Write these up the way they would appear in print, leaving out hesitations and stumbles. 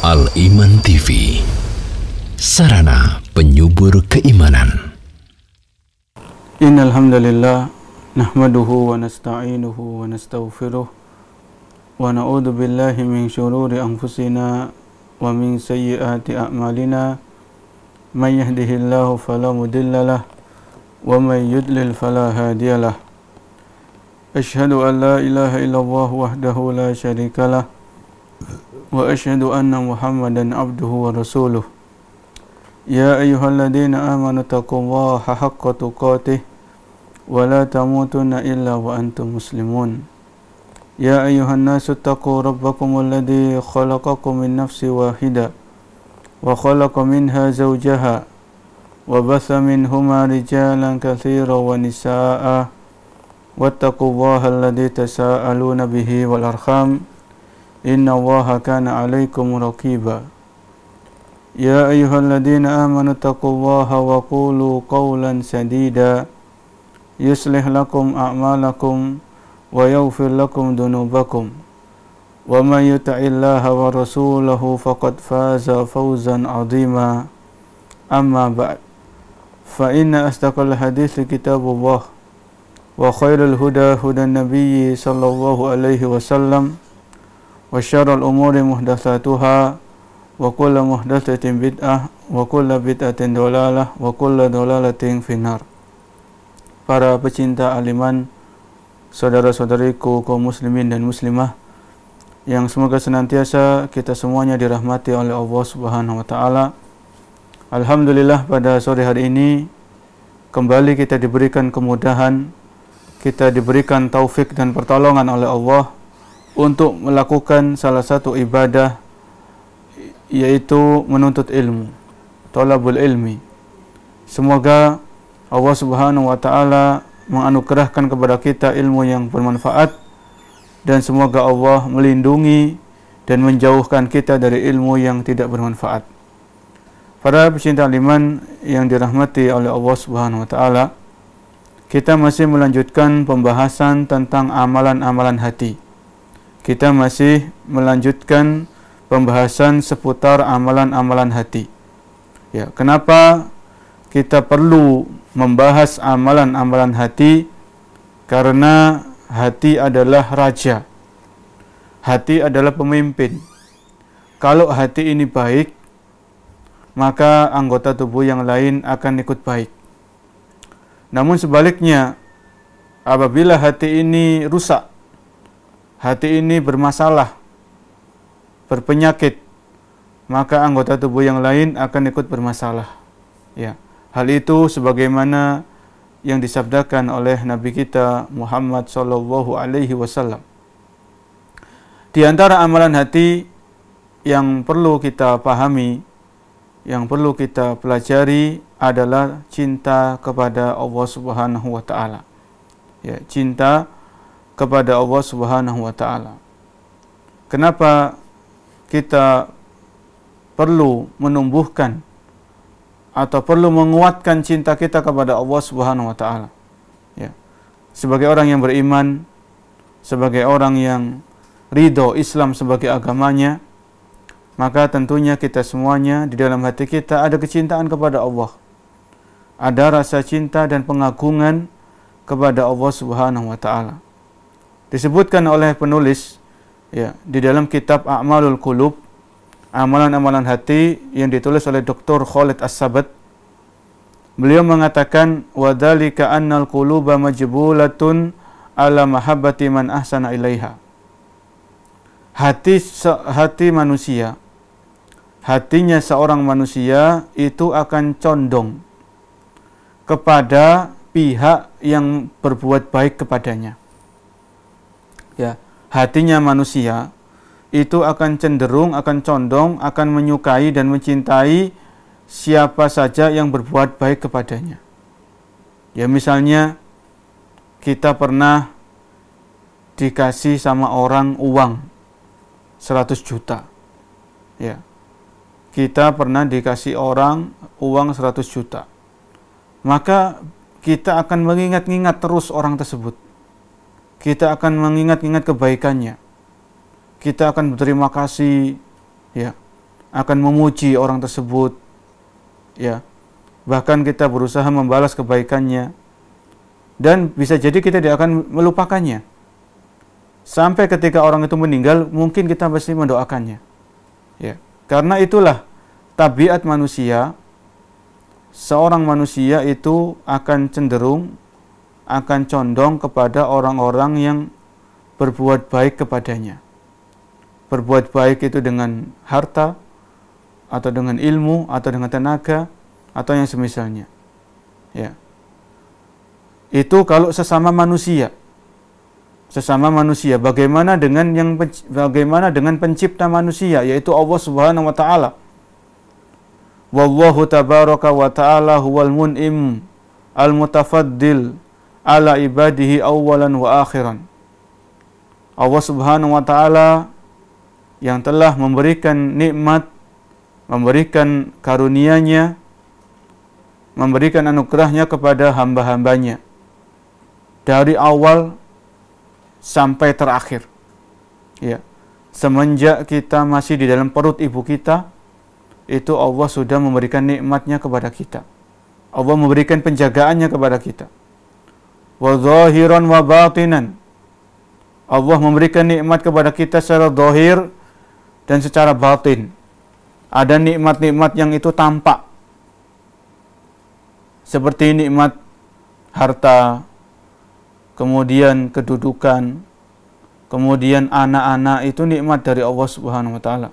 Al-Iman TV, sarana penyubur keimanan. Innal hamdalillah nahmaduhu wa nasta'inuhu wa nastaghfiruh wa na'udzu billahi min syururi anfusina wa min sayyiati a'malina. May yahdihillahu fala mudhillalah wa may yudlil fala hadiyalah. Asyhadu an la ilaha illallah wahdahu la syarikalah wa asyhadu anna Muhammadan abduhu wa rasuluh. Ya ayyuhalladzina amanu taqullaha haqqa tuqatih wa la tamutunna illa wa antum muslimun. Ya ayyuhan nasu taqu rabbakumul ladzi khalaqakum min nafsin wahidah wa khalaqa minha zawjaha wa batha minhuma rijalan katsiran wa nisaa'a wattaqullaha alladzi tasaaluna bihi wal arham innallaha kana 'alaikum raqiba. Ya ayyuhalladzina amanu taqullaha wa qulu qawlan sadida yuslih lakum a'malakum wa yaghfir lakum dhunubakum wa may yuti'illaha wa rasulahu faqad faza fawzan 'azima. Amma ba'd, fa inna asdaqal hadithi kitabullah wa khairul huda hudan nabiyyi sallallahu alaihi wasallam wa syarrul umuri muhdatsatuha wa kullu muhdatsatin bid'ah wa kullu bid'atin dhalalah wa kullu dhalalatin finnar. Para pecinta aliman, saudara-saudariku kaum muslimin dan muslimah yang semoga senantiasa kita semuanya dirahmati oleh Allah Subhanahu wa taala. Alhamdulillah, pada sore hari ini kembali kita diberikan kemudahan, kita diberikan taufik dan pertolongan oleh Allah untuk melakukan salah satu ibadah, yaitu menuntut ilmu, thalabul ilmi. Semoga Allah Subhanahu wa taala menganugerahkan kepada kita ilmu yang bermanfaat, dan semoga Allah melindungi dan menjauhkan kita dari ilmu yang tidak bermanfaat. Para pecinta iman yang dirahmati oleh Allah Subhanahu wa taala, kita masih melanjutkan pembahasan tentang amalan-amalan hati. Kita masih melanjutkan pembahasan seputar amalan-amalan hati. Ya, kenapa kita perlu membahas amalan-amalan hati? Karena hati adalah raja. Hati adalah pemimpin. Kalau hati ini baik, maka anggota tubuh yang lain akan ikut baik. Namun sebaliknya, apabila hati ini rusak, hati ini bermasalah, berpenyakit, maka anggota tubuh yang lain akan ikut bermasalah. Ya, hal itu sebagaimana yang disabdakan oleh Nabi kita Muhammad sallallahu alaihi wasallam. Di antara amalan hati yang perlu kita pahami, yang perlu kita pelajari adalah cinta kepada Allah Subhanahu wa taala. Ya, cinta kepada Allah Subhanahu wa taala. Kenapa kita perlu menumbuhkan atau perlu menguatkan cinta kita kepada Allah Subhanahu wa taala? Ya. Sebagai orang yang beriman, sebagai orang yang ridho Islam sebagai agamanya, maka tentunya kita semuanya di dalam hati kita ada kecintaan kepada Allah. Ada rasa cinta dan pengagungan kepada Allah Subhanahu wa taala. Disebutkan oleh penulis, ya, di dalam kitab A'malul Qulub, amalan-amalan hati, yang ditulis oleh Dr. Khalid As-Sabat. Beliau mengatakan, wa dzalika annal quluba majbulatun ala mahabbati man ahsana ilaiha. Hati manusia, hatinya seorang manusia itu akan condong kepada pihak yang berbuat baik kepadanya. Ya, hatinya manusia itu akan cenderung, akan condong, akan menyukai dan mencintai siapa saja yang berbuat baik kepadanya. Ya, misalnya kita pernah dikasih sama orang uang 100 juta. Ya, kita pernah dikasih orang uang 100 juta. Maka kita akan mengingat-ingat terus orang tersebut. Kita akan mengingat-ingat kebaikannya. Kita akan berterima kasih, ya, akan memuji orang tersebut, ya. Bahkan kita berusaha membalas kebaikannya, dan bisa jadi kita tidak akan melupakannya. Sampai ketika orang itu meninggal, mungkin kita pasti mendoakannya. Ya, karena itulah tabiat manusia. Seorang manusia itu akan cenderung, akan condong kepada orang-orang yang berbuat baik kepadanya. Berbuat baik itu dengan harta, atau dengan ilmu, atau dengan tenaga, atau yang semisalnya. Ya. Itu kalau sesama manusia. Sesama manusia. Bagaimana dengan pencipta manusia, yaitu Allah Subhanahu wa taala. Wallahu tabaraka wa ta'ala huwal mun'im al-mutafaddil ala ibadihi awalan wa akhiran. Allah Subhanahu wa ta'ala yang telah memberikan nikmat, memberikan karunia-Nya, memberikan anugerahnya kepada hamba-hambanya dari awal sampai terakhir. Ya. Semenjak kita masih di dalam perut ibu kita, itu Allah sudah memberikan nikmatnya kepada kita. Allah memberikan penjagaannya kepada kita. Wa zahiran wa batinan. Allah memberikan nikmat kepada kita secara zahir dan secara batin. Ada nikmat-nikmat yang itu tampak. Seperti nikmat harta, kemudian kedudukan, kemudian anak-anak, itu nikmat dari Allah Subhanahu wa taala.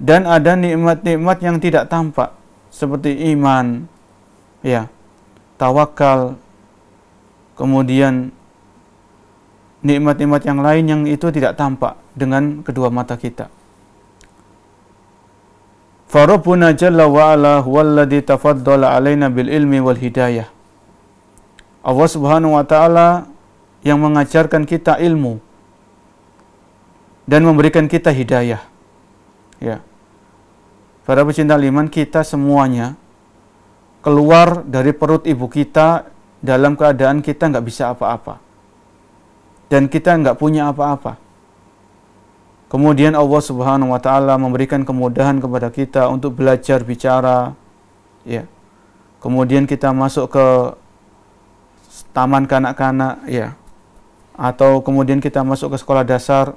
Dan ada nikmat-nikmat yang tidak tampak, seperti iman, ya, tawakal, kemudian nikmat-nikmat yang lain yang itu tidak tampak dengan kedua mata kita. Farabbuna jalla wa ala huwallazi tafaddala alaina bil ilmi wal hidayah. Allah Subhanahu wa taala yang mengajarkan kita ilmu dan memberikan kita hidayah. Ya. Para pecinta iman, kita semuanya keluar dari perut ibu kita dalam keadaan kita nggak bisa apa-apa. Dan kita nggak punya apa-apa. Kemudian Allah Subhanahu wa taala memberikan kemudahan kepada kita untuk belajar bicara, ya. Kemudian kita masuk ke taman kanak-kanak, ya. Atau kemudian kita masuk ke sekolah dasar.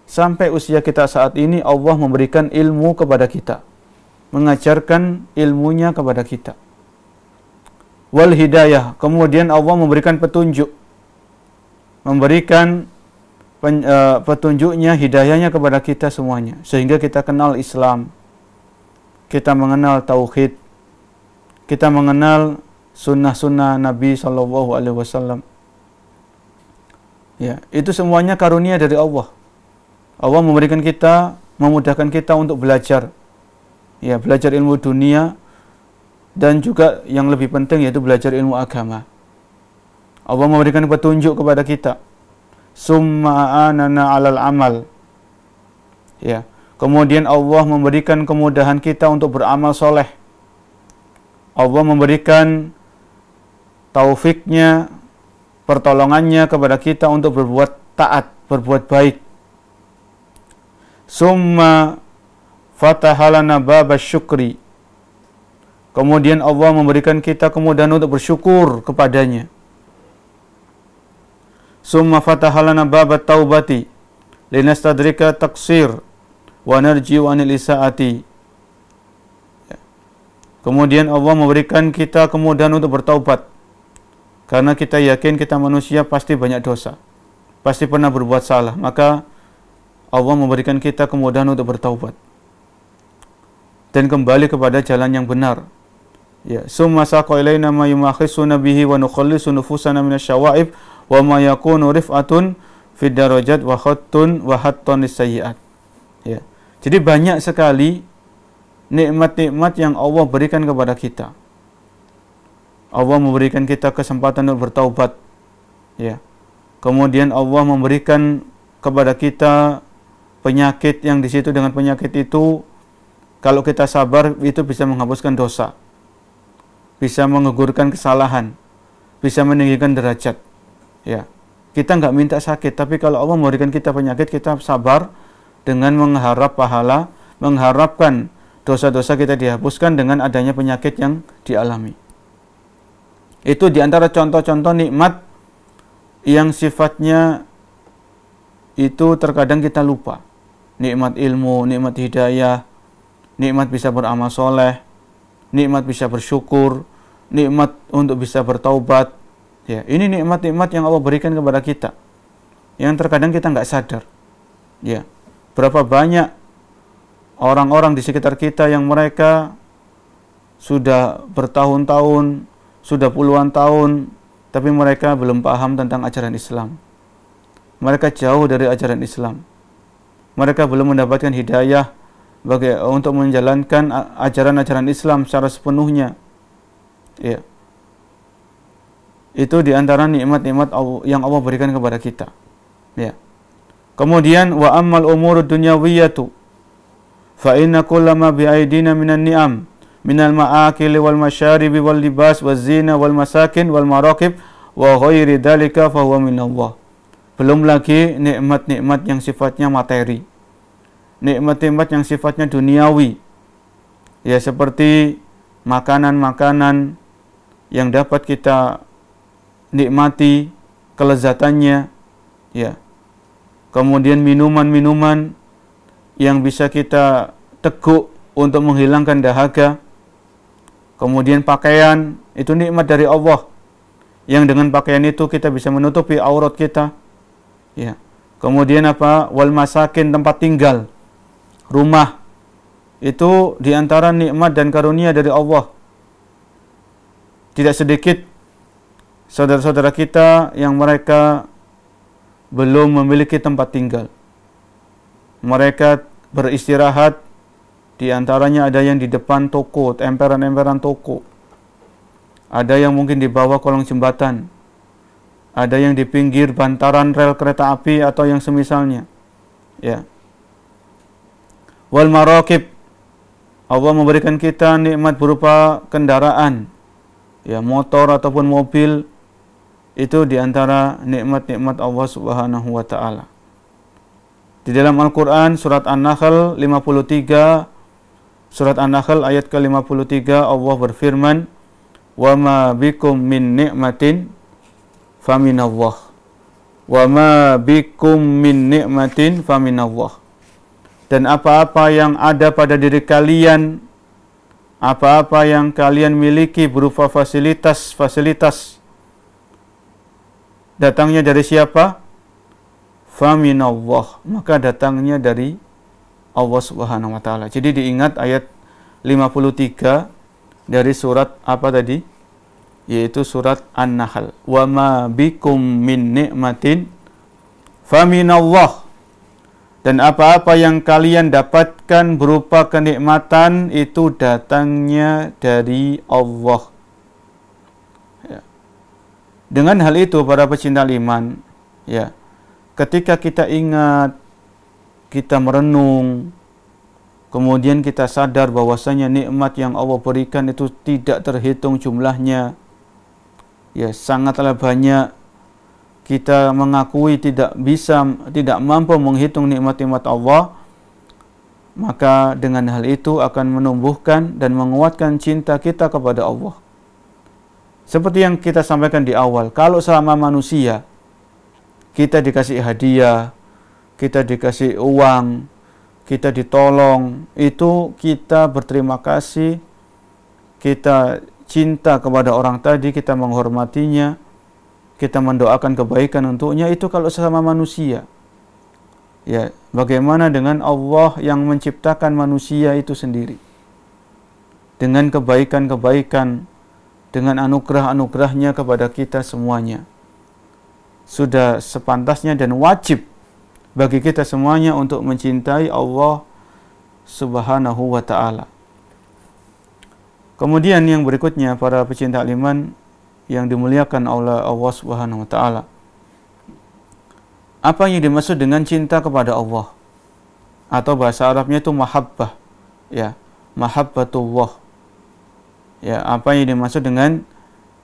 Sampai usia kita saat ini Allah memberikan ilmu kepada kita, mengajarkan ilmunya kepada kita. Wal hidayah, kemudian Allah memberikan petunjuk, memberikan petunjuknya, hidayahnya kepada kita semuanya, sehingga kita kenal Islam, kita mengenal tauhid, kita mengenal sunnah-sunnah Nabi SAW. Ya, itu semuanya karunia dari Allah. Allah memberikan kita, memudahkan kita untuk belajar, ya, belajar ilmu dunia, dan juga yang lebih penting yaitu belajar ilmu agama. Allah memberikan petunjuk kepada kita. Summa anana alal amal. Ya. Kemudian Allah memberikan kemudahan kita untuk beramal soleh. Allah memberikan taufiknya, pertolongannya kepada kita untuk berbuat taat, berbuat baik. Summa fatahalana babas syukri. Kemudian Allah memberikan kita kemudahan untuk bersyukur kepadanya. Summa fatahalana babat taubati linastadrika taksir wa narji'u anil isaati. Kemudian Allah memberikan kita kemudahan untuk bertaubat, karena kita yakin kita manusia pasti banyak dosa, pasti pernah berbuat salah, maka Allah memberikan kita kemudahan untuk bertaubat dan kembali kepada jalan yang benar. Ya, summa saqa ilaina ma yumakhisuna bihi wa nukhallisu nufusana minasyawaib wa ma yakunu rif'atun fid darajat wa khattun wa hattun lisayyi'at. Ya. Jadi banyak sekali nikmat-nikmat yang Allah berikan kepada kita. Allah memberikan kita kesempatan untuk bertaubat. Ya. Kemudian Allah memberikan kepada kita penyakit yang di situ, dengan penyakit itu kalau kita sabar itu bisa menghapuskan dosa, bisa menggugurkan kesalahan, bisa meninggikan derajat. Ya, kita nggak minta sakit, tapi kalau Allah memberikan kita penyakit, kita sabar dengan mengharap pahala, mengharapkan dosa-dosa kita dihapuskan dengan adanya penyakit yang dialami. Itu diantara contoh-contoh nikmat yang sifatnya itu terkadang kita lupa. Nikmat ilmu, nikmat hidayah, nikmat bisa beramal soleh, nikmat bisa bersyukur, nikmat untuk bisa bertaubat. Ya, ini nikmat-nikmat yang Allah berikan kepada kita, yang terkadang kita nggak sadar. Ya, berapa banyak orang-orang di sekitar kita yang mereka sudah bertahun-tahun, sudah puluhan tahun, tapi mereka belum paham tentang ajaran Islam. Mereka jauh dari ajaran Islam. Mereka belum mendapatkan hidayah untuk menjalankan ajaran-ajaran Islam secara sepenuhnya. Ya. Itu diantara nikmat-nikmat yang Allah berikan kepada kita. Ya. Kemudian wa ammal umurud dunyawiyatu fa inna kullama bi'aidina minan ni'am minal ma'akili wal masyaribi wal libas wal zina wal masakin wal maraqib wa ghairi dalika fa huwa minallah. Belum lagi nikmat-nikmat yang sifatnya materi, nikmat-nikmat yang sifatnya duniawi, ya, seperti makanan-makanan yang dapat kita nikmati kelezatannya, ya. Kemudian minuman-minuman yang bisa kita teguk untuk menghilangkan dahaga. Kemudian pakaian, itu nikmat dari Allah, yang dengan pakaian itu kita bisa menutupi aurat kita, ya. Kemudian apa? Wal masakin, tempat tinggal, rumah, itu diantara nikmat dan karunia dari Allah. Tidak sedikit saudara-saudara kita yang mereka belum memiliki tempat tinggal. Mereka beristirahat, di antaranya ada yang di depan toko, emperan-emperan toko. Ada yang mungkin di bawah kolong jembatan. Ada yang di pinggir bantaran rel kereta api atau yang semisalnya. Ya. Wal maraqib, Allah memberikan kita nikmat berupa kendaraan, ya, motor ataupun mobil. Itu diantara nikmat-nikmat Allah Subhanahu wa ta'ala. Di dalam Al-Quran surat An-Nahl 53, surat An-Nahl ayat ke-53, Allah berfirman, wa ma bikum min ni'matin faminallah. Wa ma bikum min ni'matin faminallah. Dan apa-apa yang ada pada diri kalian, apa-apa yang kalian miliki berupa fasilitas-fasilitas, datangnya dari siapa? Faminallah, maka datangnya dari Allah Subhanahu wa ta'ala. Jadi diingat ayat 53 dari surat apa tadi? Yaitu surat An-Nahl. Wa ma bikum min ni'matin faminallah. Dan apa-apa yang kalian dapatkan berupa kenikmatan itu datangnya dari Allah. Ya. Dengan hal itu para pecinta iman, ya, ketika kita ingat, kita merenung, kemudian kita sadar bahwasanya nikmat yang Allah berikan itu tidak terhitung jumlahnya, ya, sangatlah banyak. Kita mengakui tidak mampu menghitung nikmat-nikmat Allah, maka dengan hal itu akan menumbuhkan dan menguatkan cinta kita kepada Allah. Seperti yang kita sampaikan di awal, kalau selama manusia kita dikasih hadiah, kita dikasih uang, kita ditolong, itu kita berterima kasih, kita cinta kepada orang tadi, kita menghormatinya, kita mendoakan kebaikan untuknya, itu kalau sesama manusia. Ya, bagaimana dengan Allah yang menciptakan manusia itu sendiri? Dengan kebaikan-kebaikan, dengan anugerah-anugerahnya kepada kita semuanya. Sudah sepantasnya dan wajib bagi kita semuanya untuk mencintai Allah Subhanahu wa ta'ala. Kemudian yang berikutnya, para pecinta iman yang dimuliakan oleh Allah Subhanahu wa ta'ala, apa yang dimaksud dengan cinta kepada Allah? Atau bahasa Arabnya itu mahabbah, ya, mahabbatullah. Ya, apa yang dimaksud dengan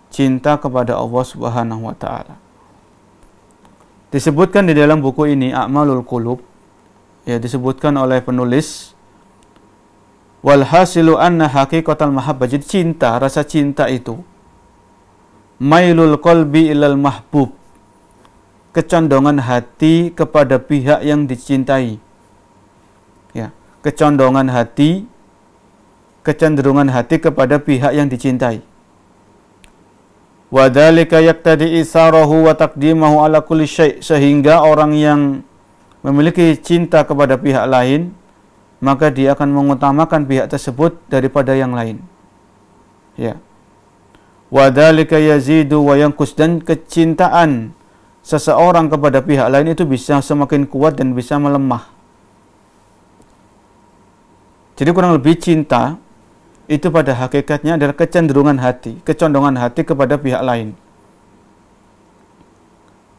cinta kepada Allah Subhanahu wa ta'ala? Disebutkan di dalam buku ini A'malul Qulub, ya, disebutkan oleh penulis Walhasilu anna haqiqatal mahabbah. Jadi cinta, rasa cinta itu mailul qalbi ilal mahbub, kecondongan hati kepada pihak yang dicintai. Ya, kecondongan hati, kecenderungan hati kepada pihak yang dicintai. Wa dzalika yaqtadi isarahu wa taqdimahu ala kulli syai', sehingga orang yang memiliki cinta kepada pihak lain, maka dia akan mengutamakan pihak tersebut daripada yang lain. Ya. Wa dzalika yazidu wa yanqus, dan kecintaan seseorang kepada pihak lain itu bisa semakin kuat dan bisa melemah. Jadi kurang lebih cinta itu pada hakikatnya adalah kecenderungan hati, kecondongan hati kepada pihak lain.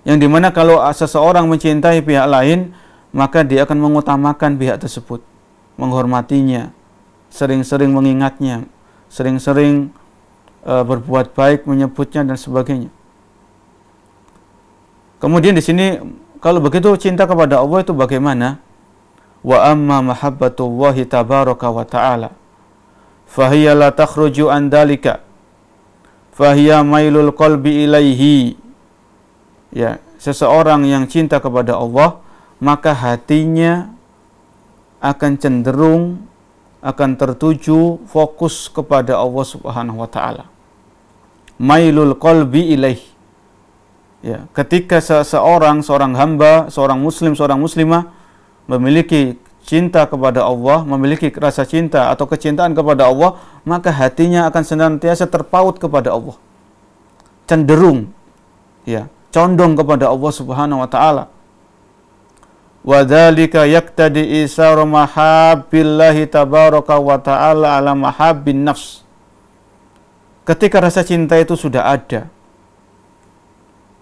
Yang dimana kalau seseorang mencintai pihak lain, maka dia akan mengutamakan pihak tersebut, menghormatinya, sering-sering mengingatnya, sering-sering berbuat baik, menyebutnya dan sebagainya. Kemudian di sini kalau begitu cinta kepada Allah itu bagaimana? Wa amma mahabbatullahi tabaraka wa ta'ala fahiya la takhruju an dalika fahiya mailul qalbi ilaihi. Ya, seseorang yang cinta kepada Allah, maka hatinya akan cenderung, akan tertuju, fokus kepada Allah Subhanahu wa taala. Mailul qalbi ilaih. Ya, ketika seorang hamba, seorang muslim, seorang muslimah memiliki cinta kepada Allah, memiliki rasa cinta atau kecintaan kepada Allah, maka hatinya akan senantiasa terpaut kepada Allah. Cenderung, ya, condong kepada Allah Subhanahu wa taala. Wa dzalika yaqtadi isar mahabbillahi tabaraka wa ta'ala ala mahabbin nafs. Ketika rasa cinta itu sudah ada,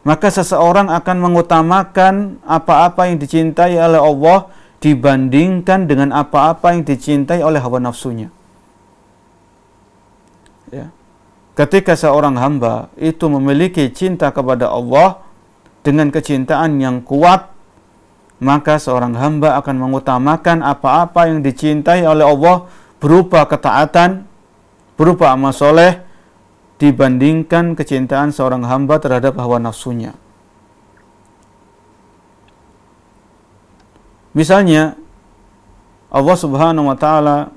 maka seseorang akan mengutamakan apa-apa yang dicintai oleh Allah dibandingkan dengan apa-apa yang dicintai oleh hawa nafsunya. Ya. Ketika seorang hamba itu memiliki cinta kepada Allah dengan kecintaan yang kuat, maka seorang hamba akan mengutamakan apa-apa yang dicintai oleh Allah berupa ketaatan, berupa amal soleh, dibandingkan kecintaan seorang hamba terhadap hawa nafsunya. Misalnya Allah Subhanahu wa taala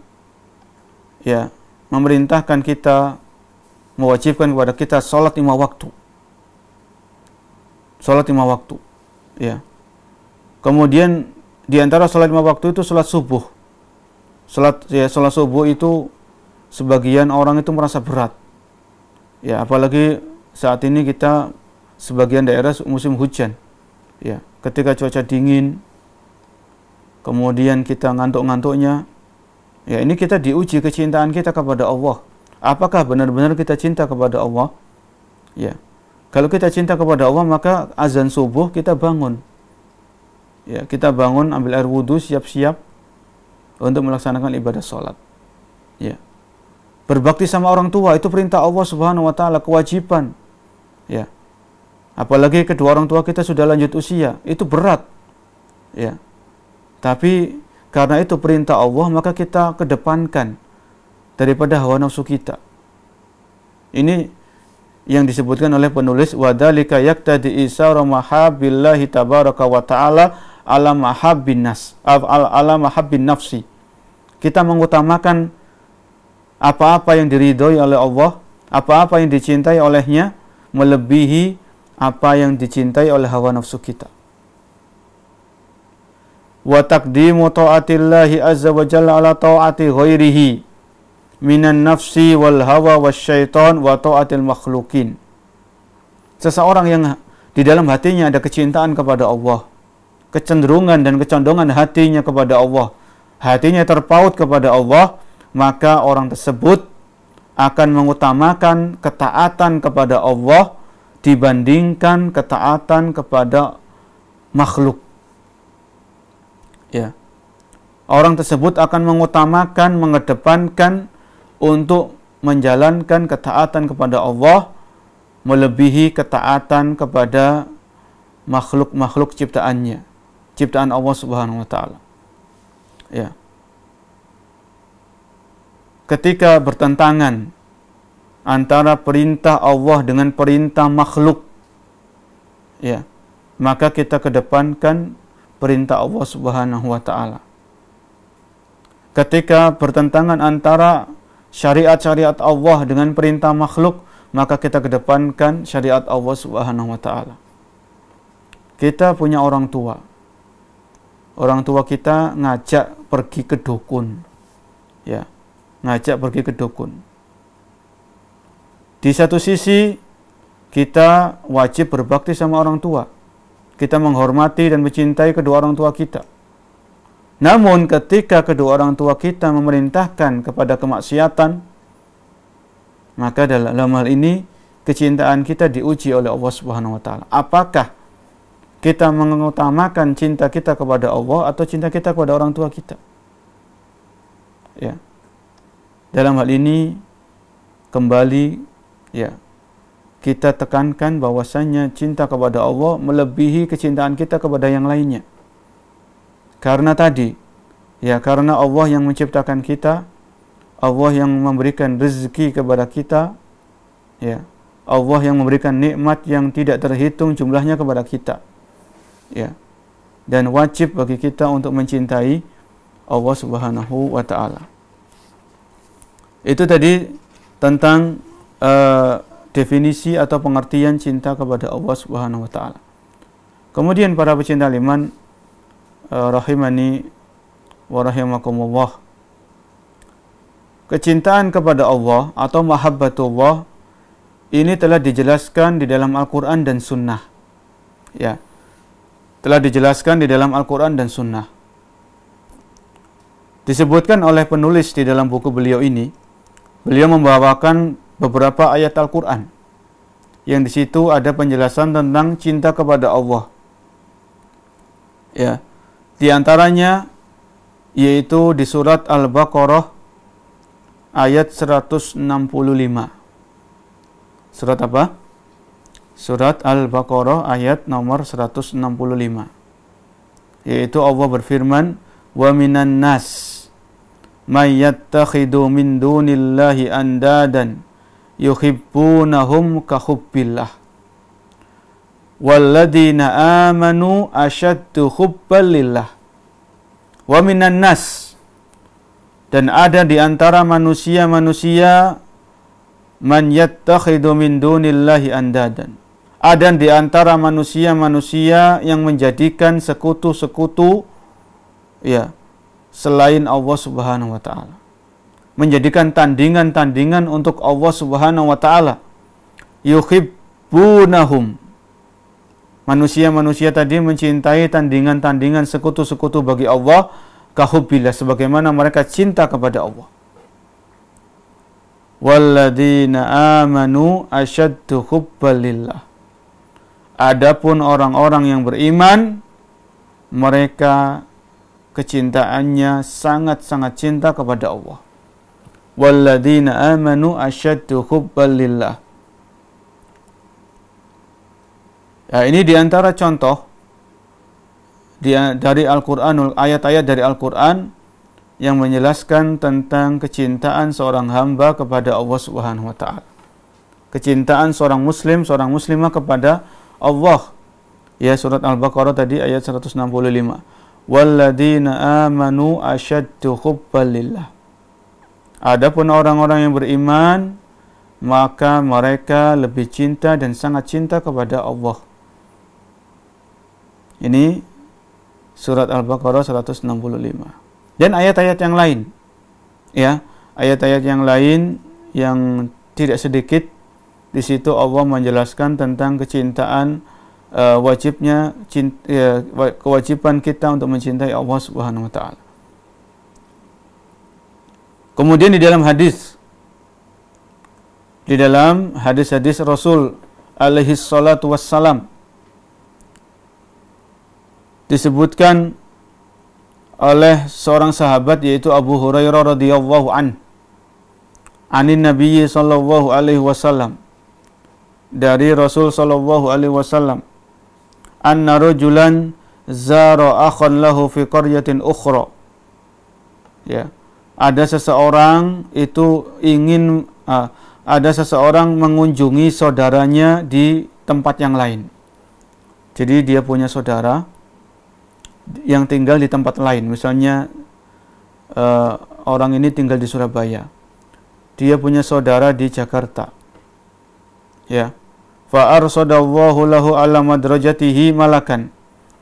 ya memerintahkan kita, mewajibkan kepada kita salat 5 waktu. Salat 5 waktu. Ya. Kemudian di antara salat 5 waktu itu salat subuh. Salat subuh itu sebagian orang itu merasa berat. Ya, apalagi saat ini kita sebagian daerah musim hujan. Ya, ketika cuaca dingin, kemudian kita ngantuk-ngantuknya. Ya, ini kita diuji kecintaan kita kepada Allah. Apakah benar-benar kita cinta kepada Allah? Ya. Kalau kita cinta kepada Allah, maka azan subuh kita bangun. Ya, kita bangun, ambil air wudhu, siap-siap untuk melaksanakan ibadah sholat. Ya. Berbakti sama orang tua itu perintah Allah Subhanahu wa taala, kewajiban. Ya. Apalagi kedua orang tua kita sudah lanjut usia, itu berat. Ya. Tapi karena itu perintah Allah, maka kita kedepankan daripada hawa nafsu kita. Ini yang disebutkan oleh penulis, wa dzalika yaqtadi isara mahabbillahi tabaraka wa taala ala mahabbin nafsi. Kita mengutamakan apa-apa yang diridhoi oleh Allah, apa-apa yang dicintai olehnya, melebihi apa yang dicintai oleh hawa nafsu kita. Wa taqdimu ta'atillahi azza wa jalla ala ta'ati ghairihi minan nafsi wal hawa wasyaitan wa ta'atil makhlukin. Seseorang yang di dalam hatinya ada kecintaan kepada Allah, kecenderungan dan kecondongan hatinya kepada Allah, hatinya terpaut kepada Allah, maka orang tersebut akan mengutamakan ketaatan kepada Allah dibandingkan ketaatan kepada makhluk. Ya. Orang tersebut akan mengutamakan, mengedepankan untuk menjalankan ketaatan kepada Allah melebihi ketaatan kepada makhluk-makhluk ciptaannya, ciptaan Allah Subhanahu wa taala. Ya. ketika bertentangan antara perintah Allah dengan perintah makhluk, ya, maka kita kedepankan perintah Allah Subhanahu wa taala. Ketika bertentangan antara syariat-syariat Allah dengan perintah makhluk, maka kita kedepankan syariat Allah Subhanahu wa taala. Kita punya orang tua. Orang tua kita ngajak pergi ke dukun. Ya, ngajak pergi ke dukun. Di satu sisi kita wajib berbakti sama orang tua. Kita menghormati dan mencintai kedua orang tua kita. Namun ketika kedua orang tua kita memerintahkan kepada kemaksiatan, maka dalam hal ini kecintaan kita diuji oleh Allah Subhanahu wa taala. Apakah kita mengutamakan cinta kita kepada Allah atau cinta kita kepada orang tua kita? Ya. Dalam hal ini kembali, ya, kita tekankan bahwasanya cinta kepada Allah melebihi kecintaan kita kepada yang lainnya. Karena tadi, ya, karena Allah yang menciptakan kita, Allah yang memberikan rezeki kepada kita, ya, Allah yang memberikan nikmat yang tidak terhitung jumlahnya kepada kita, ya, dan wajib bagi kita untuk mencintai Allah Subhanahu wa taala. Itu tadi tentang definisi atau pengertian cinta kepada Allah Subhanahu wa taala. Kemudian para pecinta iman, rahimani wa rahimakumullah, kecintaan kepada Allah atau mahabbatullah ini telah dijelaskan di dalam Al-Quran dan Sunnah. Ya, telah dijelaskan di dalam Al-Quran dan Sunnah. Disebutkan oleh penulis di dalam buku beliau ini, beliau membawakan beberapa ayat Al-Quran yang di situ ada penjelasan tentang cinta kepada Allah. Ya, di antaranya yaitu di surat Al-Baqarah ayat 165. Surat apa? Surat Al-Baqarah ayat nomor 165. Yaitu Allah berfirman, "Wa minan nas may yattakhidu min dunillahi andadan yuhibbunahum ka hubbillah. Walladzina amanu asyaddu hubban lillah." Wa minan nas, dan ada di antara manusia-manusia, man yattakhidu min dunillahi andadan, ada di antara manusia-manusia yang menjadikan sekutu-sekutu, ya, selain Allah Subhanahu wa taala, menjadikan tandingan-tandingan untuk Allah Subhanahu wa taala. Yuhibbunahum, manusia-manusia tadi mencintai tandingan-tandingan sekutu-sekutu bagi Allah, kahubbillah, sebagaimana mereka cinta kepada Allah. Walladzina amanu asyaddu hubban lillah, adapun orang-orang yang beriman, mereka kecintaannya sangat-sangat cinta kepada Allah. Walladzina amanu asyaddu hubban lillah. Ya, ini diantara contoh dari Al-Quran, ayat-ayat dari Al-Quran yang menjelaskan tentang kecintaan seorang hamba kepada Allah Subhanahu wa taala. Kecintaan seorang muslim, seorang muslimah kepada Allah. Ya, surat Al-Baqarah tadi ayat 165. Walladzina amanu asyaddu hubban lillah. Adapun orang-orang yang beriman, maka mereka lebih cinta dan sangat cinta kepada Allah. Ini surat Al-Baqarah 165. Dan ayat-ayat yang lain, ya, ayat-ayat yang lain yang tidak sedikit, di situ Allah menjelaskan tentang kecintaan, kewajiban kita untuk mencintai Allah Subhanahu wa taala. Kemudian di dalam hadis-hadis Rasul alaihi salatu wassalam disebutkan oleh seorang sahabat, yaitu Abu Hurairah radhiyallahu anin Nabi sallallahu alaihi wasallam, dari Rasul sallallahu alaihi wasallam, anna rajulan zara akhan lahu fi qaryatin ukhra, ya, ada seseorang itu ingin ada seseorang mengunjungi saudaranya di tempat yang lain. Jadi dia punya saudara yang tinggal di tempat lain. Misalnya orang ini tinggal di Surabaya. Dia punya saudara di Jakarta. Ya. Fa arsadallahu lahu ala madrajatihi malakan.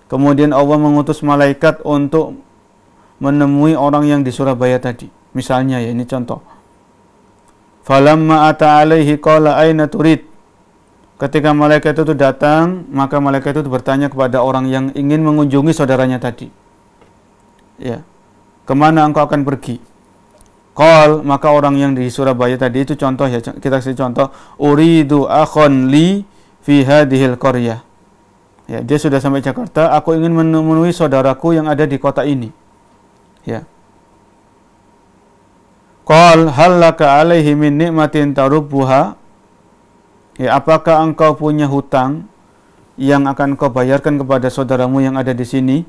Kemudian Allah mengutus malaikat untuk menemui orang yang di Surabaya tadi. Misalnya ya, ini contoh. Falamma ata alaihi qala aina turid. Ketika malaikat itu datang, maka malaikat itu bertanya kepada orang yang ingin mengunjungi saudaranya tadi. Ya. Kemana engkau akan pergi? Qal, maka orang yang di Surabaya tadi itu contoh ya, kita kasih contoh, uridu akhon li fi hadhil qaryah. Ya, dia sudah sampai Jakarta, aku ingin menemui saudaraku yang ada di kota ini. Ya. Qal hal laka alaihi min ni'matin tarubbuha? Ya, apakah engkau punya hutang yang akan kau bayarkan kepada saudaramu yang ada di sini?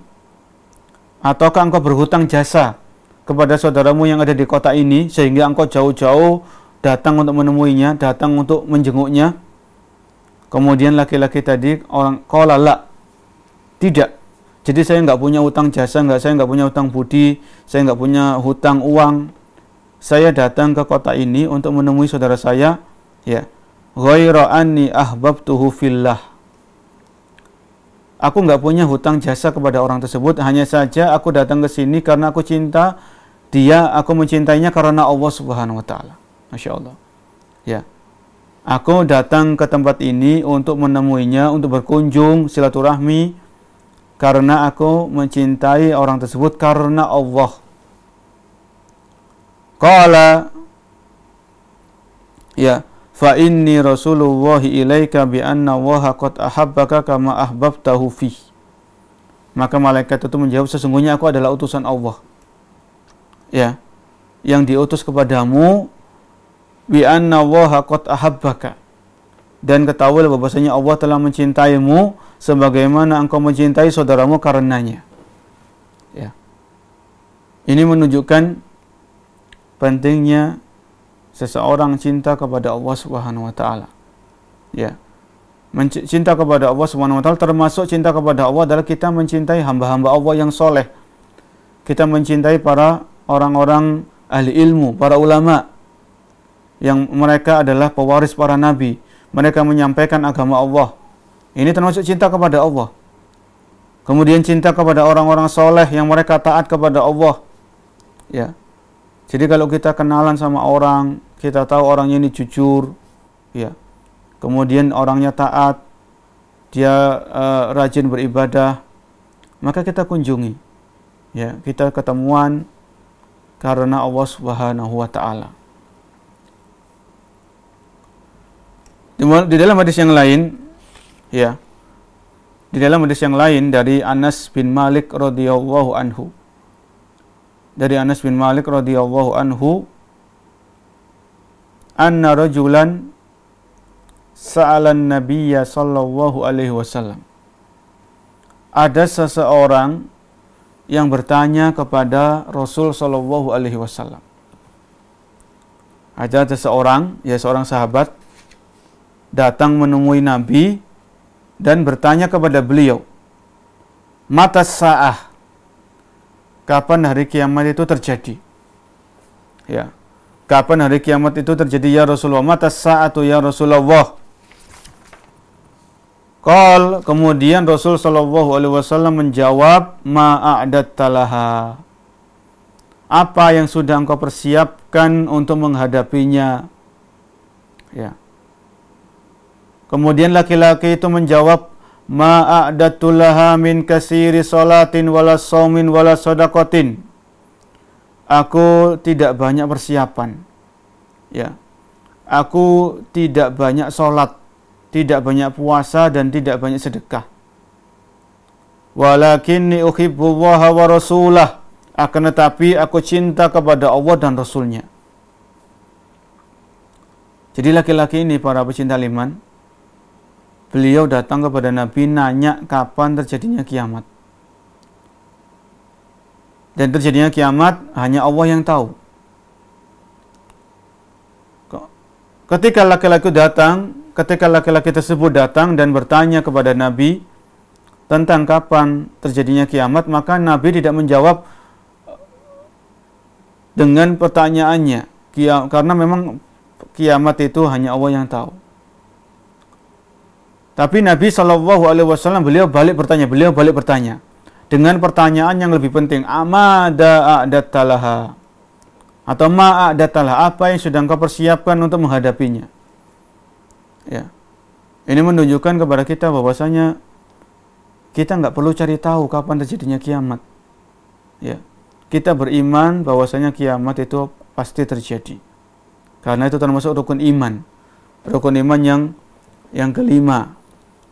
Ataukah engkau berhutang jasa kepada saudaramu yang ada di kota ini sehingga engkau jauh-jauh datang untuk menemuinya, datang untuk menjenguknya? Kemudian laki-laki tadi orang qala la, tidak. Jadi saya enggak punya hutang jasa, saya enggak punya hutang budi, saya enggak punya hutang uang. Saya datang ke kota ini untuk menemui saudara saya, ya. Ghaira anni ahbabtuhu fillah. Aku enggak punya hutang jasa kepada orang tersebut, hanya saja aku datang ke sini karena aku cinta dia, aku mencintainya karena Allah Subhanahu wa taala. Masya Allah. Ya. Aku datang ke tempat ini untuk menemuinya, untuk berkunjung, silaturahmi, karena aku mencintai orang tersebut karena Allah. Qala, ya, fa inni rasulullahi ilaika bi anna Allaha qad ahabbaka kama ahbabtahu fi. Maka malaikat itu menjawab, sesungguhnya aku adalah utusan Allah. Ya, yang diutus kepadamu, bi anna Allaha qad ahabbaka, dan ketahuilah bahwasanya Allah telah mencintaimu sebagaimana engkau mencintai saudaramu karenanya. Ya. Ini menunjukkan pentingnya seseorang cinta kepada Allah Subhanahu wa taala. Ya. Cinta kepada Allah Subhanahu wa taala, termasuk cinta kepada Allah adalah kita mencintai hamba-hamba Allah yang soleh. Kita mencintai para orang-orang ahli ilmu, para ulama yang mereka adalah pewaris para nabi. Mereka menyampaikan agama Allah. Ini termasuk cinta kepada Allah. Kemudian cinta kepada orang-orang soleh yang mereka taat kepada Allah. Ya. Jadi kalau kita kenalan sama orang, kita tahu orangnya ini jujur, ya. Kemudian orangnya taat, dia rajin beribadah, maka kita kunjungi. Ya, kita ketemuan karena Allah Subhanahu wa taala. Di dalam hadis yang lain, ya. Di dalam hadis yang lain dari Anas bin Malik radhiyallahu anhu. Dari Anas bin Malik radhiyallahu anhu, anna rajulan sa'alan nabiyya sallallahu alaihi wasallam. Ada seseorang yang bertanya kepada Rasul sallallahu alaihi wasallam. Ada seseorang, ya seorang sahabat, datang menemui Nabi dan bertanya kepada beliau, mata sa'ah, kapan hari kiamat itu terjadi? Ya, kapan hari kiamat itu terjadi ya Rasulullah? Mata sa'atu ya Rasulullah? Qal, kemudian Rasul sallallahu alaihi wasallam menjawab, ma'a'adatta laha, apa yang sudah engkau persiapkan untuk menghadapinya? Ya. Kemudian laki-laki itu menjawab, ma'a'adatu laha min kasiri salatin wala shaumin wala shadaqatin. Aku tidak banyak persiapan. Ya. Aku tidak banyak salat, tidak banyak puasa dan tidak banyak sedekah. Walakinni uhibbullaha wa rasulah, akan tetapi aku cinta kepada Allah dan Rasulnya. Jadi laki-laki ini, para pecinta iman, beliau datang kepada Nabi nanya kapan terjadinya kiamat. Dan terjadinya kiamat hanya Allah yang tahu. ketika laki-laki tersebut datang dan bertanya kepada Nabi tentang kapan terjadinya kiamat, maka Nabi tidak menjawab dengan pertanyaannya, karena memang kiamat itu hanya Allah yang tahu. Tapi Nabi SAW beliau balik bertanya dengan pertanyaan yang lebih penting, amada a'datalaha, atau ma'a'datalaha, apa yang sudah engkau persiapkan untuk menghadapinya. Ya, ini menunjukkan kepada kita bahwasanya kita nggak perlu cari tahu kapan terjadinya kiamat. Ya, kita beriman bahwasanya kiamat itu pasti terjadi, karena itu termasuk rukun iman yang kelima,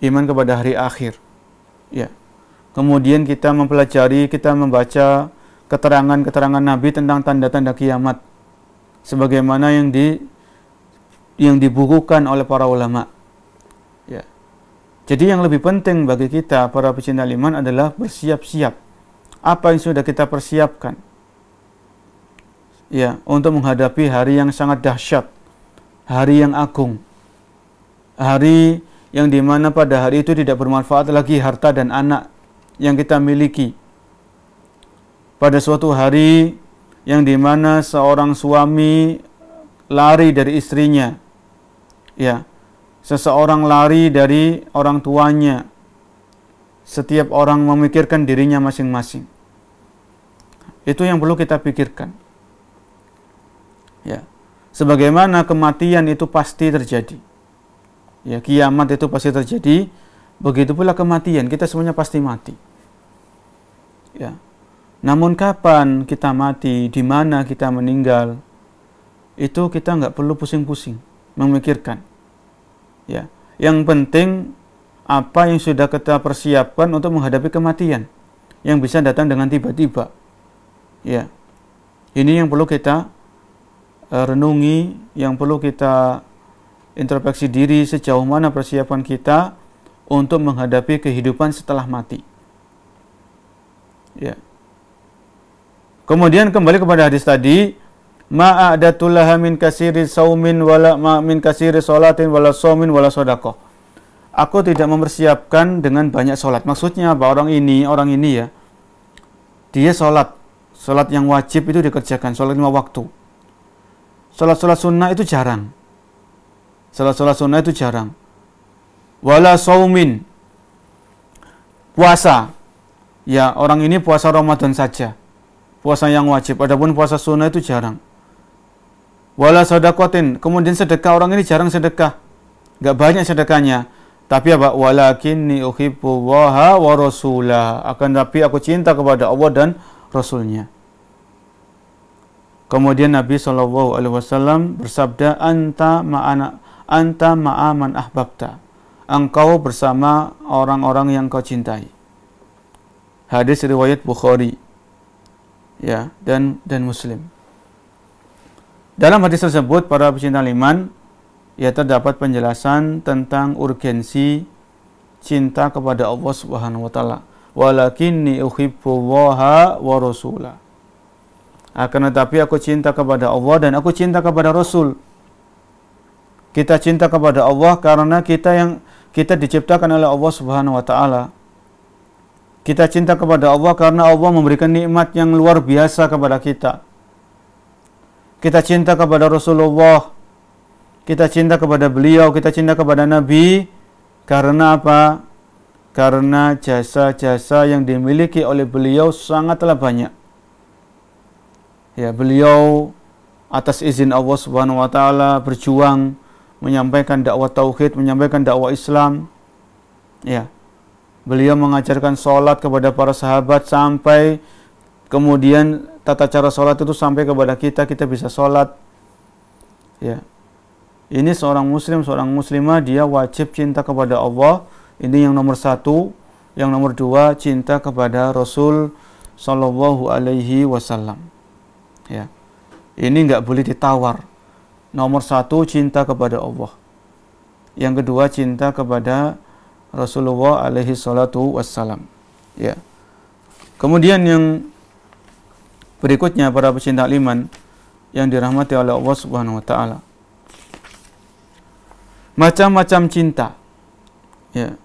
iman kepada hari akhir. Ya, kemudian kita mempelajari, kita membaca keterangan Nabi tentang tanda-tanda kiamat, sebagaimana yang dibukukan oleh para ulama. Ya, jadi yang lebih penting bagi kita para pecinta iman adalah bersiap-siap. Apa yang sudah kita persiapkan, ya, untuk menghadapi hari yang sangat dahsyat, hari yang agung, hari yang dimana pada hari itu tidak bermanfaat lagi harta dan anak yang kita miliki. Pada suatu hari yang dimana seorang suami lari dari istrinya, ya, seseorang lari dari orang tuanya, setiap orang memikirkan dirinya masing-masing. Itu yang perlu kita pikirkan. Ya, sebagaimana kematian itu pasti terjadi. Ya, kiamat itu pasti terjadi, begitu pula kematian, kita semuanya pasti mati. Ya. Namun kapan kita mati, di mana kita meninggal, itu kita nggak perlu pusing-pusing memikirkan. Ya, yang penting apa yang sudah kita persiapkan untuk menghadapi kematian yang bisa datang dengan tiba-tiba. Ya, ini yang perlu kita renungi, yang perlu kita introspeksi diri sejauh mana persiapan kita untuk menghadapi kehidupan setelah mati. Ya. Kemudian kembali kepada hadis tadi, ma'adatullaha min kasiri saumin wala min kasiri salatin wala saumin wala sedekah. Aku tidak mempersiapkan dengan banyak salat. Maksudnya apa? Orang ini ya, dia salat yang wajib itu dikerjakan, salat 5 waktu. Salat sunnah itu jarang. Salat sunnah itu jarang. Wala saumin, puasa. Ya, orang ini puasa Ramadan saja, puasa yang wajib. Adapun puasa sunnah itu jarang. Wala sedekatin, kemudian sedekah, orang ini jarang sedekah, gak banyak sedekahnya. Tapi apa? Walakinni uhibbullaha wa rasulah, akan tapi aku cinta kepada Allah dan Rasulnya. Kemudian Nabi SAW bersabda, anta ma'aman ahbabta, engkau bersama orang-orang yang kau cintai. Hadis riwayat Bukhari, ya, dan Muslim. Dalam hadis tersebut, para pecinta iman, ya, terdapat penjelasan tentang urgensi cinta kepada Allah Subhanahu wa taala. Walakinni uhibbullaha wa rasulah. Akan tetapi aku cinta kepada Allah dan aku cinta kepada Rasul. Kita cinta kepada Allah karena kita diciptakan oleh Allah Subhanahu wa taala. Kita cinta kepada Allah karena Allah memberikan nikmat yang luar biasa kepada kita. Kita cinta kepada Rasulullah, kita cinta kepada beliau, kita cinta kepada Nabi. Karena apa? Karena jasa-jasa yang dimiliki oleh beliau sangatlah banyak. Ya, beliau atas izin Allah Subhanahu wa taala berjuang menyampaikan dakwah tauhid, menyampaikan dakwah Islam. Ya. Beliau mengajarkan sholat kepada para sahabat, sampai kemudian tata cara sholat itu sampai kepada kita bisa sholat. Ya. Ini seorang muslim, seorang muslimah, dia wajib cinta kepada Allah. Ini yang nomor 1. Yang nomor 2, cinta kepada Rasul Sallallahu Alaihi Wasallam. Ya. Ini nggak boleh ditawar. Nomor 1, cinta kepada Allah. Yang kedua, cinta kepada Rasulullah alaihi salatu wassalam. Ya. Kemudian yang berikutnya, para pecinta iman yang dirahmati oleh Allah Subhanahu wa taala. macam-macam cinta. Ya.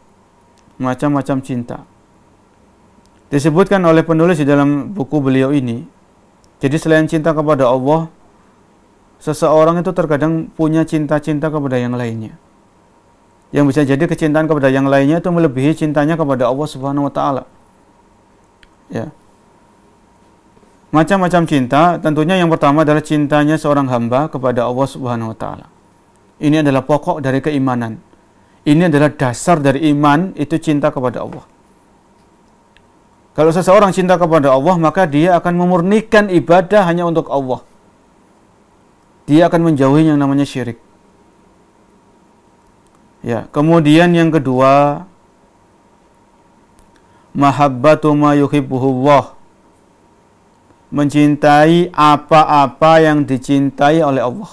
Macam-macam cinta. Disebutkan oleh penulis di dalam buku beliau ini. Jadi selain cinta kepada Allah, seseorang itu terkadang punya cinta-cinta kepada yang lainnya. Yang bisa jadi kecintaan kepada yang lainnya itu melebihi cintanya kepada Allah Subhanahu wa taala. Ya. Macam-macam cinta, tentunya yang pertama adalah cintanya seorang hamba kepada Allah Subhanahu wa taala. Ini adalah pokok dari keimanan. Ini adalah dasar dari iman, itu cinta kepada Allah. Kalau seseorang cinta kepada Allah, maka dia akan memurnikan ibadah hanya untuk Allah. Dia akan menjauhi yang namanya syirik. Ya, kemudian yang kedua, mahabbatu ma yuhibbuhullah. Mencintai apa-apa yang dicintai oleh Allah.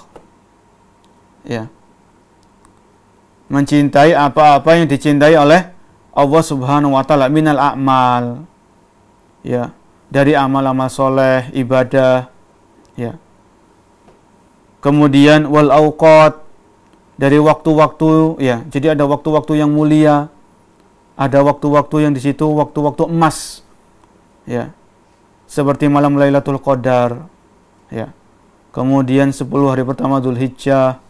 Ya. Mencintai apa-apa yang dicintai oleh Allah Subhanahu wa taala minal a'mal. Ya, dari amal-amal soleh, ibadah, ya. Kemudian wal auqat, dari waktu-waktu, ya. Jadi ada waktu-waktu yang mulia, ada waktu-waktu yang di situ waktu-waktu emas, ya. Seperti malam Lailatul Qadar, ya. Kemudian 10 hari pertama Dzulhijjah,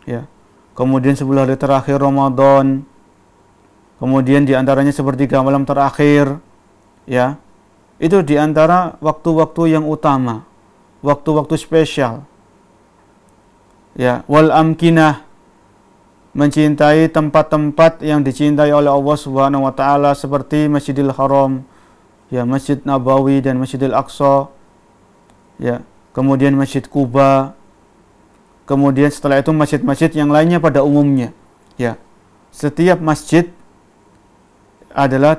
ya. Kemudian 10 hari terakhir Ramadan. Kemudian di antaranya sepertiga malam terakhir, ya. Itu di antara waktu-waktu yang utama, waktu-waktu spesial. Ya, wal amkinah, mencintai tempat-tempat yang dicintai oleh Allah Subhanahu wa taala seperti Masjidil Haram, ya, Masjid Nabawi dan Masjidil Aqsa. Ya, kemudian Masjid Kuba. Kemudian setelah itu masjid-masjid yang lainnya pada umumnya. Ya. Setiap masjid adalah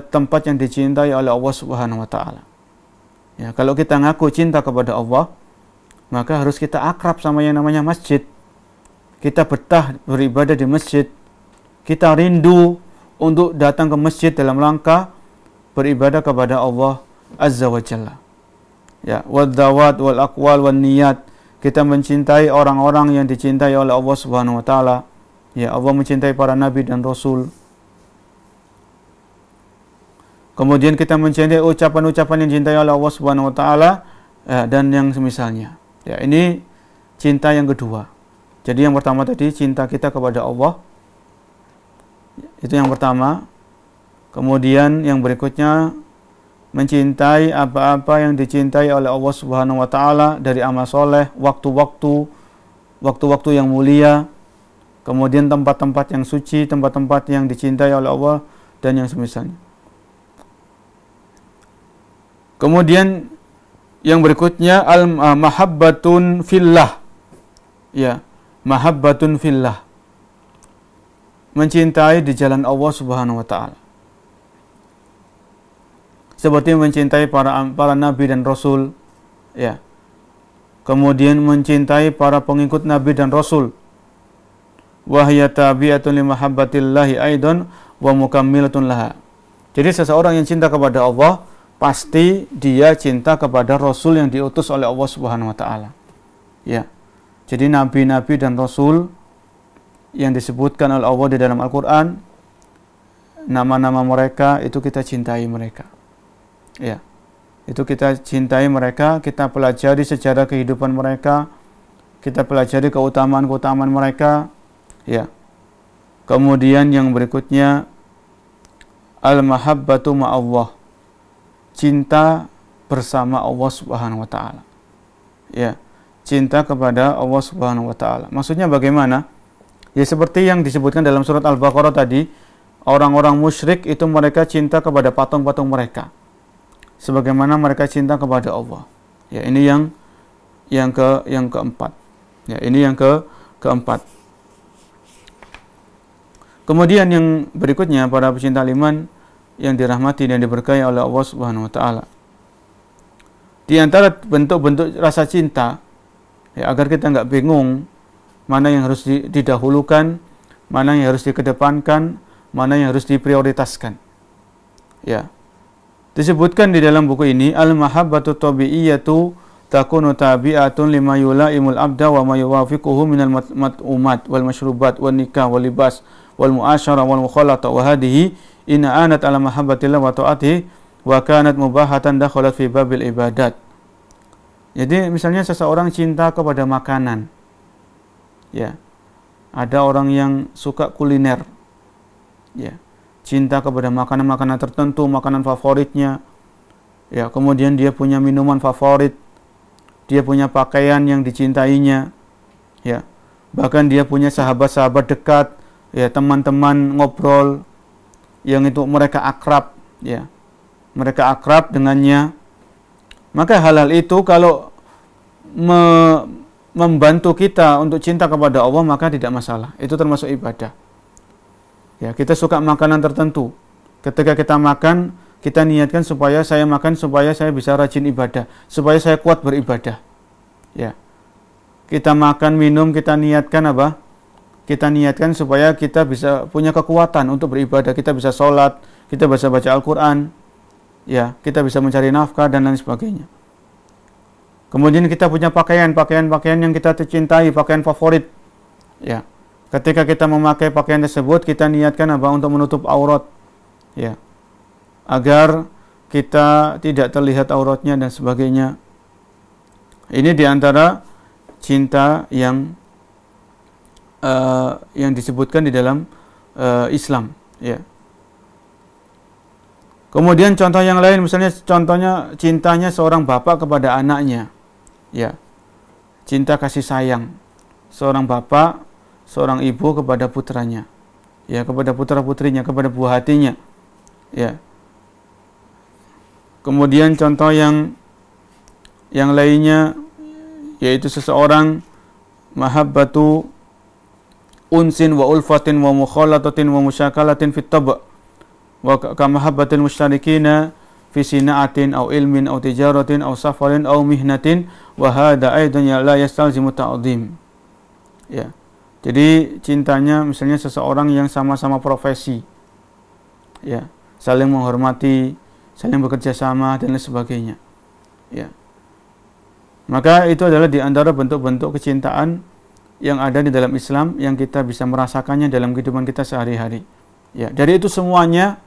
tempat yang dicintai oleh Allah Subhanahu wa taala. Ya, kalau kita ngaku cinta kepada Allah, maka harus kita akrab sama yang namanya masjid. Kita betah beribadah di masjid. Kita rindu untuk datang ke masjid dalam rangka beribadah kepada Allah Azza wa Jalla. Ya, wadzawat wal aqwal wan niyat. Kita mencintai orang-orang yang dicintai oleh Allah Subhanahu wa taala. Ya, Allah mencintai para nabi dan rasul. Kemudian kita mencintai ucapan-ucapan yang dicintai oleh Allah Subhanahu wa taala, ya, dan yang semisalnya. Ya, ini cinta yang kedua. Jadi yang pertama tadi cinta kita kepada Allah. Itu yang pertama. Kemudian yang berikutnya mencintai apa-apa yang dicintai oleh Allah Subhanahu wa taala dari amal soleh, waktu-waktu yang mulia, kemudian tempat-tempat yang suci, tempat-tempat yang dicintai oleh Allah dan yang semisalnya. Kemudian yang berikutnya mahabbatun fillah. Ya, mahabbatun fillah. Mencintai di jalan Allah Subhanahu wa taala. Seperti mencintai para nabi dan rasul, ya. Kemudian mencintai para pengikut nabi dan rasul. Wa hiya tabi'atun li mahabbatillahi aidan wa mukammilatun laha. Jadi seseorang yang cinta kepada Allah pasti dia cinta kepada rasul yang diutus oleh Allah Subhanahu wa taala. Ya. Jadi nabi-nabi dan rasul yang disebutkan oleh Allah di dalam Al-Qur'an, nama-nama mereka itu kita cintai mereka. Ya, itu kita cintai mereka, kita pelajari sejarah kehidupan mereka, kita pelajari keutamaan-keutamaan mereka, ya. Kemudian yang berikutnya al-mahabbatu ma'allah, cinta bersama Allah Subhanahu wa taala. Ya, cinta kepada Allah Subhanahu wa taala. Maksudnya bagaimana? Ya seperti yang disebutkan dalam surat Al-Baqarah tadi, orang-orang musyrik itu mereka cinta kepada patung-patung mereka. Sebagaimana mereka cinta kepada Allah. Ya, ini yang keempat. Ya, ini yang keempat. Kemudian yang berikutnya para pecinta iman yang dirahmati dan diberkahi oleh Allah Subhanahu wa taala. Di antara bentuk-bentuk rasa cinta, ya, agar kita nggak bingung mana yang harus didahulukan, mana yang harus dikedepankan, mana yang harus diprioritaskan. Ya. Disebutkan di dalam buku ini al-mahabbatu tabi'iyatu takunu tabi'atun lima yulaimul abda wa ma yuwafiquhu minal mat'umat wal mashrubat wal nikah wal libas wal mu'asyarah wal mukhalata wa hadhihi inna anat ala mahabbatillah wa ta'atihi wa kanat mubahatan dakhalat fi babil ibadat. Jadi misalnya seseorang cinta kepada makanan, ya, ada orang yang suka kuliner, ya, cinta kepada makanan-makanan tertentu, makanan favoritnya, ya, kemudian dia punya minuman favorit, dia punya pakaian yang dicintainya, ya, bahkan dia punya sahabat-sahabat dekat, ya, teman-teman ngobrol yang itu mereka akrab, ya, mereka akrab dengannya. Maka hal-hal itu kalau membantu kita untuk cinta kepada Allah, maka tidak masalah. Itu termasuk ibadah. Ya, kita suka makanan tertentu. Ketika kita makan, kita niatkan supaya saya makan supaya saya bisa rajin ibadah, supaya saya kuat beribadah. Ya. Kita makan, minum, kita niatkan apa? Kita niatkan supaya kita bisa punya kekuatan untuk beribadah, kita bisa sholat, kita bisa baca Al-Quran, ya, kita bisa mencari nafkah dan lain sebagainya. Kemudian kita punya pakaian yang kita cintai, pakaian favorit, ya. Ketika kita memakai pakaian tersebut, kita niatkan apa? Untuk menutup aurat, ya, agar kita tidak terlihat auratnya dan sebagainya. Ini diantara cinta yang disebutkan di dalam Islam, ya. Kemudian contoh yang lain, misalnya contohnya cintanya seorang bapak kepada anaknya, ya, cinta kasih sayang seorang bapak, seorang ibu kepada putranya, ya, kepada putra putrinya, kepada buah hatinya, ya. Kemudian contoh yang lainnya yaitu seseorang mahabbatu unsin wa ulfatin wa mukhalatatin wa musyakalatin fit tab' wa kamahabbatil musyrikina fi sina'atin aw ilmin aw tijaratin aw safarin aw mihnatin wa hadha aidan la yastalzimu ta'dhim. Ya. Jadi cintanya misalnya seseorang yang sama-sama profesi, ya, saling menghormati, saling bekerja sama dan lain sebagainya, ya. Maka itu adalah di antara bentuk-bentuk kecintaan yang ada di dalam Islam yang kita bisa merasakannya dalam kehidupan kita sehari-hari. Ya, dari itu semuanya,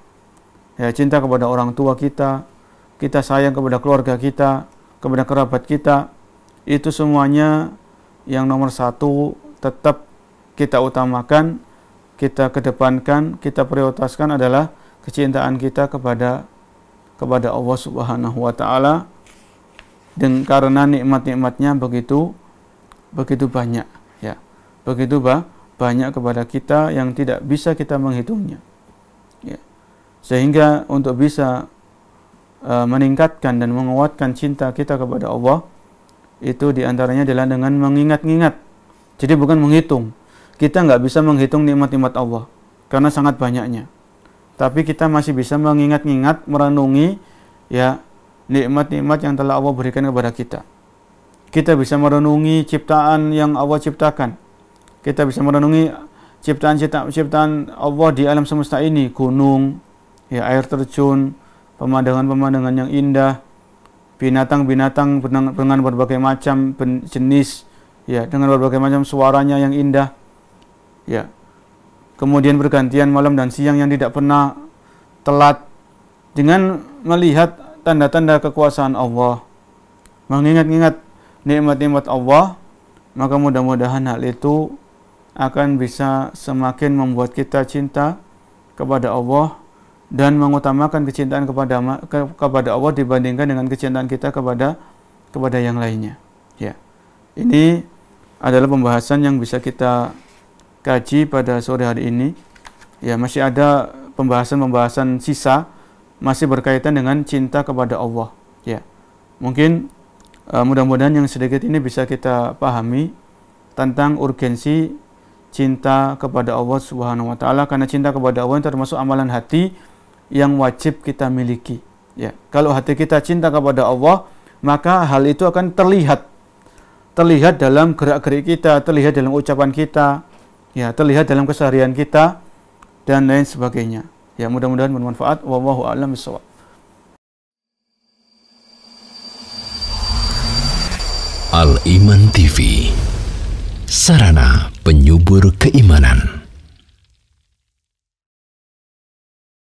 ya, cinta kepada orang tua kita, kita sayang kepada keluarga kita, kepada kerabat kita, itu semuanya yang nomor satu tetap kita utamakan, kita kedepankan, kita prioritaskan adalah kecintaan kita kepada Allah Subhanahu wa taala. Dan karena nikmat-nikmatnya begitu banyak, ya, begitu banyak kepada kita yang tidak bisa kita menghitungnya, ya. Sehingga untuk bisa meningkatkan dan menguatkan cinta kita kepada Allah, itu diantaranya adalah dengan mengingat-ingat. Jadi bukan menghitung. Kita nggak bisa menghitung nikmat-nikmat Allah karena sangat banyaknya. Tapi kita masih bisa mengingat-ingat, merenungi, ya, nikmat-nikmat yang telah Allah berikan kepada kita. Kita bisa merenungi ciptaan yang Allah ciptakan. Kita bisa merenungi ciptaan Allah di alam semesta ini, gunung, ya, air terjun, pemandangan-pemandangan yang indah, binatang-binatang dengan berbagai macam jenis, ya, dengan berbagai macam suaranya yang indah, ya. Kemudian bergantian malam dan siang yang tidak pernah telat. Dengan melihat tanda-tanda kekuasaan Allah, mengingat-ingat nikmat-nikmat Allah, maka mudah-mudahan hal itu akan bisa semakin membuat kita cinta kepada Allah dan mengutamakan kecintaan kepada Allah dibandingkan dengan kecintaan kita kepada yang lainnya. Ya. Ini adalah pembahasan yang bisa kita kaji pada sore hari ini. Ya, masih ada pembahasan sisa masih berkaitan dengan cinta kepada Allah, ya. Mungkin mudah-mudahan yang sedikit ini bisa kita pahami tentang urgensi cinta kepada Allah Subhanahu wa taala, karena cinta kepada Allah termasuk amalan hati yang wajib kita miliki, ya. Kalau hati kita cinta kepada Allah, maka hal itu akan terlihat dalam gerak-gerik kita, terlihat dalam ucapan kita, ya, terlihat dalam keseharian kita dan lain sebagainya. Ya, mudah-mudahan bermanfaat. Wallahu a'lam bishawab. Al Iman TV, sarana penyubur keimanan.